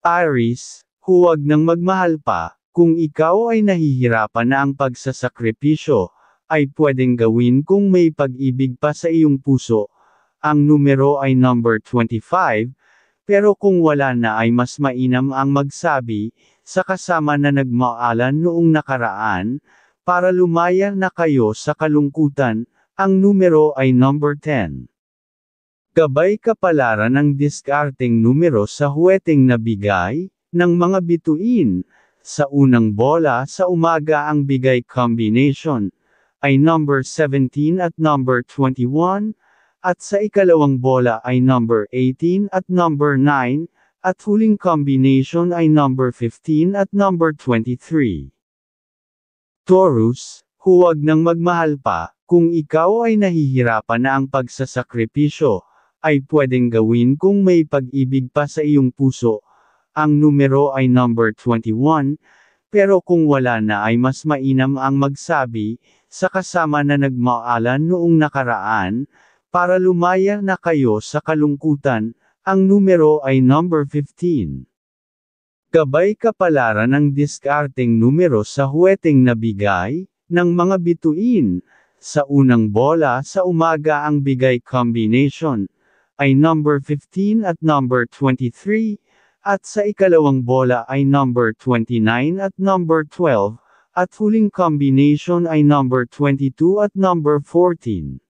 Aries, huwag nang magmahal pa, kung ikaw ay nahihirapan na ang pagsasakripisyo, ay pwedeng gawin kung may pag-ibig pa sa iyong puso. Ang numero ay number 25, pero kung wala na ay mas mainam ang magsabi, sa kasama na nagmaalan noong nakaraan, para lumaya na kayo sa kalungkutan. Ang numero ay number 10. Gabay kapalaran ng diskarteng numero sa huweteng nabigay, ng mga bituin. Sa unang bola sa umaga ang bigay combination, ay number 17 at number 21, at sa ikalawang bola ay number 18 at number 9, at huling combination ay number 15 at number 23. Taurus, huwag nang magmahal pa, kung ikaw ay nahihirapan na ang pagsasakripisyo, ay pwedeng gawin kung may pag-ibig pa sa iyong puso. Ang numero ay number 21, pero kung wala na ay mas mainam ang magsabi, sa kasama na nagmaalan noong nakaraan, para lumaya na kayo sa kalungkutan. Ang numero ay number 15. Gabay kapalaran ng diskarteng numero sa huweteng nabigay, ng mga bituin. Sa unang bola sa umaga ang bigay combination, ay number 15 at number 23, at sa ikalawang bola ay number 29 at number 12, at huling combination ay number 22 at number 14.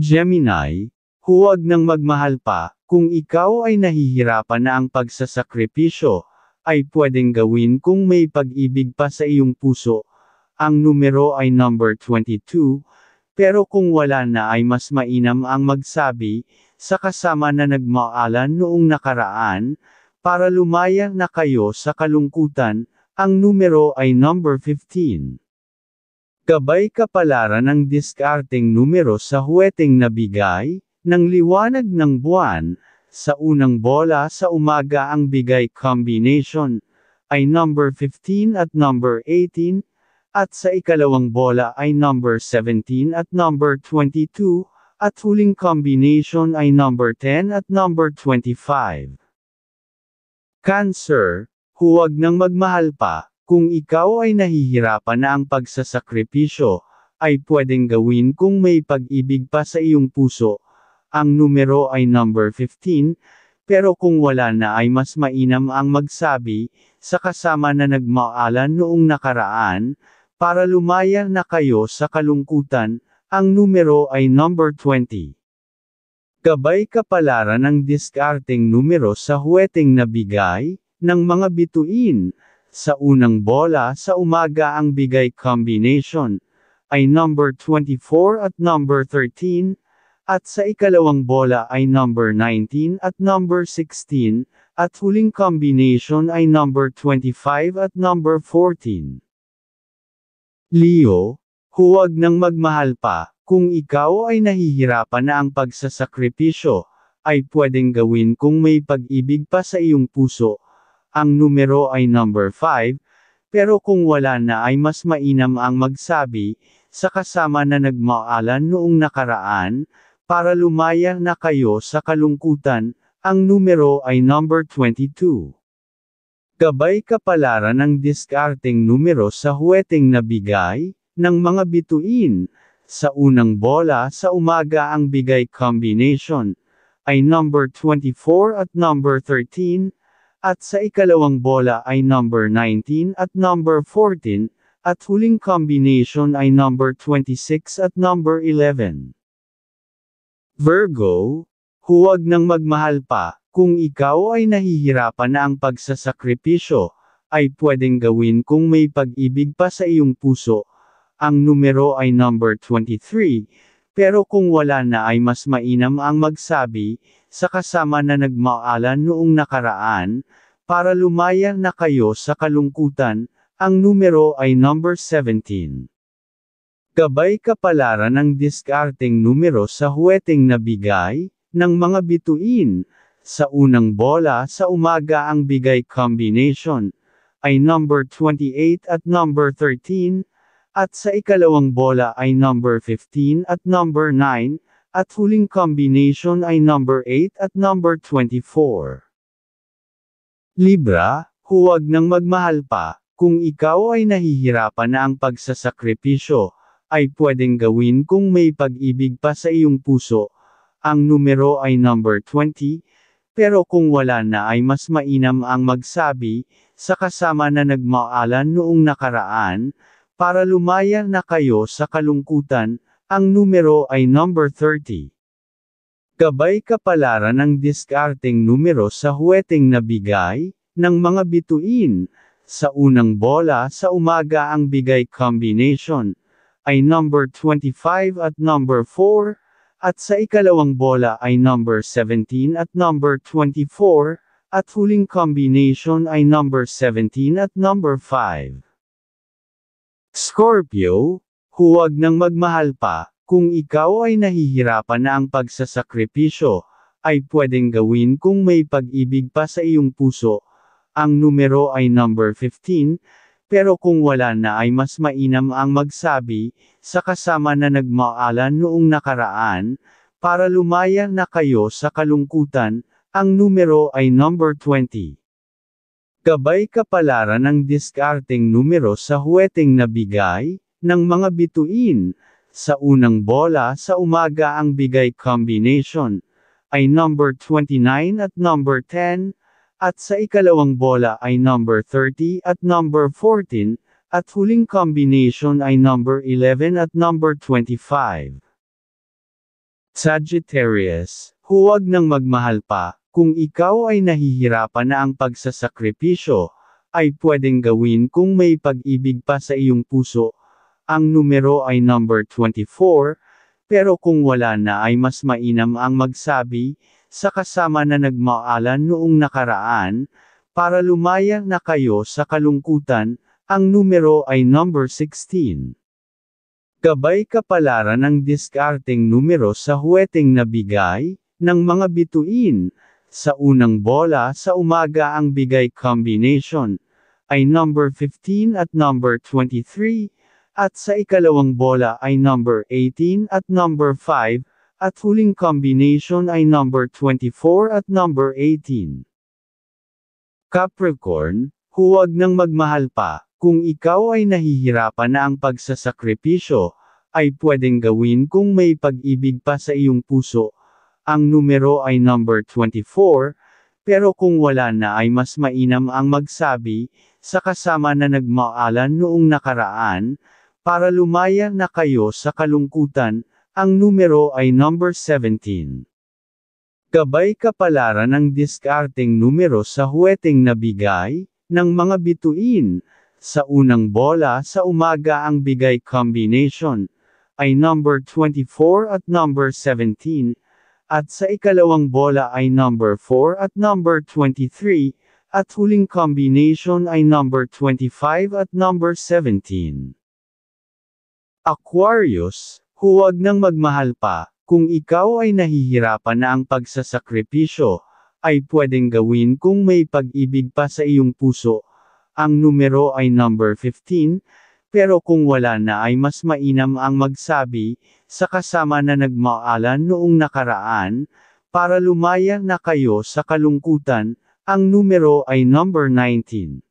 Gemini, huwag nang magmahal pa, kung ikaw ay nahihirapan na ang pagsasakripisyo, ay pwedeng gawin kung may pag-ibig pa sa iyong puso. Ang numero ay number 22, pero kung wala na ay mas mainam ang magsabi, sa kasama na nagmaalan noong nakaraan, para lumaya na kayo sa kalungkutan. Ang numero ay number 15. Gabay kapalaran ng diskarteng numero sa huweteng nabigay, ng liwanag ng buwan. Sa unang bola sa umaga ang bigay combination, ay number 15 at number 18, at sa ikalawang bola ay number 17 at number 22, at huling combination ay number 10 at number 25. Cancer, huwag nang magmahal pa, kung ikaw ay nahihirapan na ang pagsasakripisyo, ay pwedeng gawin kung may pag-ibig pa sa iyong puso. Ang numero ay number 15, pero kung wala na ay mas mainam ang magsabi, sa kasama na nagmaalan noong nakaraan, para lumaya na kayo sa kalungkutan. Ang numero ay number 20. Gabay kapalaran ng diskarteng numero sa huweteng nabigay, ng mga bituin. Sa unang bola sa umaga ang bigay combination, ay number 24 at number 13, at sa ikalawang bola ay number 19 at number 16, at huling combination ay number 25 at number 14. Leo, huwag nang magmahal pa, kung ikaw ay nahihirapan na ang pagsasakripisyo, ay pwedeng gawin kung may pag-ibig pa sa iyong puso. Ang numero ay number 5, pero kung wala na ay mas mainam ang magsabi, sa kasama na nagmaalan noong nakaraan, para lumaya na kayo sa kalungkutan. Ang numero ay number 22. Gabay kapalaran ng diskarteng numero sa huweteng nabigay, ng mga bituin. Sa unang bola sa umaga ang bigay combination, ay number 24 at number 13, at sa ikalawang bola ay number 19 at number 14, at huling combination ay number 26 at number 11. Virgo, huwag nang magmahal pa, kung ikaw ay nahihirapan na ang pagsasakripisyo, ay pwedeng gawin kung may pag-ibig pa sa iyong puso. Ang numero ay number 23, pero kung wala na ay mas mainam ang magsabi, sa kasama na nagmaalan noong nakaraan, para lumaya na kayo sa kalungkutan. Ang numero ay number 17. Gabay kapalaran ng diskarteng numero sa huweteng nabigay, ng mga bituin. Sa unang bola sa umaga ang bigay combination, ay number 28 at number 13, at sa ikalawang bola ay number 15 at number 9, at huling combination ay number 8 at number 24. Libra, huwag nang magmahal pa, kung ikaw ay nahihirapan na ang pagsasakripisyo, ay pwedeng gawin kung may pag-ibig pa sa iyong puso. Ang numero ay number 20, pero kung wala na ay mas mainam ang magsabi, sa kasama na nagmaalan noong nakaraan, para lumaya na kayo sa kalungkutan. Ang numero ay number 30. Gabay kapalaran ng diskarteng numero sa huweteng nabigay, ng mga bituin. Sa unang bola sa umaga ang bigay combination, ay number 25 at number 4, at sa ikalawang bola ay number 17 at number 24, at huling combination ay number 17 at number 5. Scorpio, huwag nang magmahal pa, kung ikaw ay nahihirapan na ang pagsasakripisyo, ay pwedeng gawin kung may pag-ibig pa sa iyong puso. Ang numero ay number 15, pero kung wala na ay mas mainam ang magsabi, sa kasama na nagmaalan noong nakaraan, para lumaya na kayo sa kalungkutan. Ang numero ay number 20. Gabay kapalaran ng diskarteng numero sa huweteng nabigay, ng mga bituin. Sa unang bola sa umaga ang bigay combination, ay number 29 at number 10, at sa ikalawang bola ay number 30 at number 14, at huling combination ay number 11 at number 25. Sagittarius, huwag nang magmahal pa, kung ikaw ay nahihirapan na ang pagsasakripisyo, ay pwedeng gawin kung may pag-ibig pa sa iyong puso. Ang numero ay number 24, pero kung wala na ay mas mainam ang magsabi, sa kasama na nagmaalan noong nakaraan, para lumaya na kayo sa kalungkutan. Ang numero ay number 16. Gabay kapalaran ng diskarteng numero sa huweteng nabigay, ng mga bituin. Sa unang bola sa umaga ang bigay combination, ay number 15 at number 23, at sa ikalawang bola ay number 18 at number 5, at huling combination ay number 24 at number 18. Capricorn, huwag nang magmahal pa, kung ikaw ay nahihirapan na ang pagsasakripisyo, ay pwedeng gawin kung may pag-ibig pa sa iyong puso. Ang numero ay number 24, pero kung wala na ay mas mainam ang magsabi, sa kasama na nagmaalan noong nakaraan, para lumaya na kayo sa kalungkutan. Ang numero ay number 17. Gabay kapalaran ng diskarteng numero sa huweteng nabigay, ng mga bituin. Sa unang bola sa umaga ang bigay combination, ay number 24 at number 17, at sa ikalawang bola ay number 4 at number 23, at huling combination ay number 25 at number 17. Aquarius, huwag nang magmahal pa, kung ikaw ay nahihirapan na ang pagsasakripisyo, ay pwedeng gawin kung may pag-ibig pa sa iyong puso. Ang numero ay number 15, pero kung wala na ay mas mainam ang magsabi, sa kasama na nagmaalan noong nakaraan, para lumaya na kayo sa kalungkutan. Ang numero ay number 19.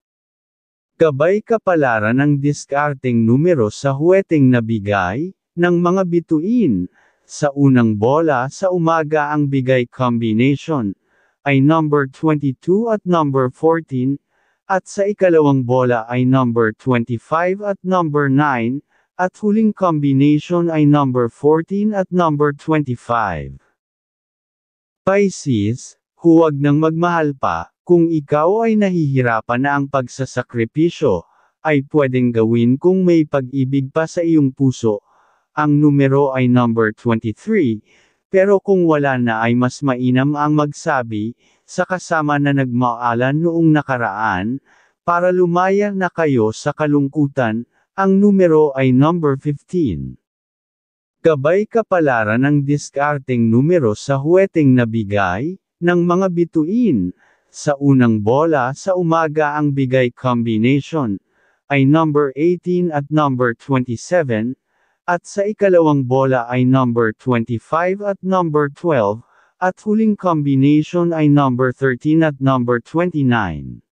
Gabay kapalaran ng diskarteng numero sa huweteng nabigay, ng mga bituin. Sa unang bola sa umaga ang bigay combination, ay number 22 at number 14, at sa ikalawang bola ay number 25 at number 9, at huling combination ay number 14 at number 25. Pisces, huwag nang magmahal pa, kung ikaw ay nahihirapan na ang pagsasakripisyo, ay pwedeng gawin kung may pag-ibig pa sa iyong puso. Ang numero ay number 23, pero kung wala na ay mas mainam ang magsabi, sa kasama na nagmaalan noong nakaraan, para lumaya na kayo sa kalungkutan. Ang numero ay number 15. Gabay kapalaran ng diskarteng numero sa huweteng nabigay, ng mga bituin. Sa unang bola sa umaga ang bigay combination, ay number 18 at number 27, at sa ikalawang bola ay number 25 at number 12, At huling combination ay number 13 at number 29.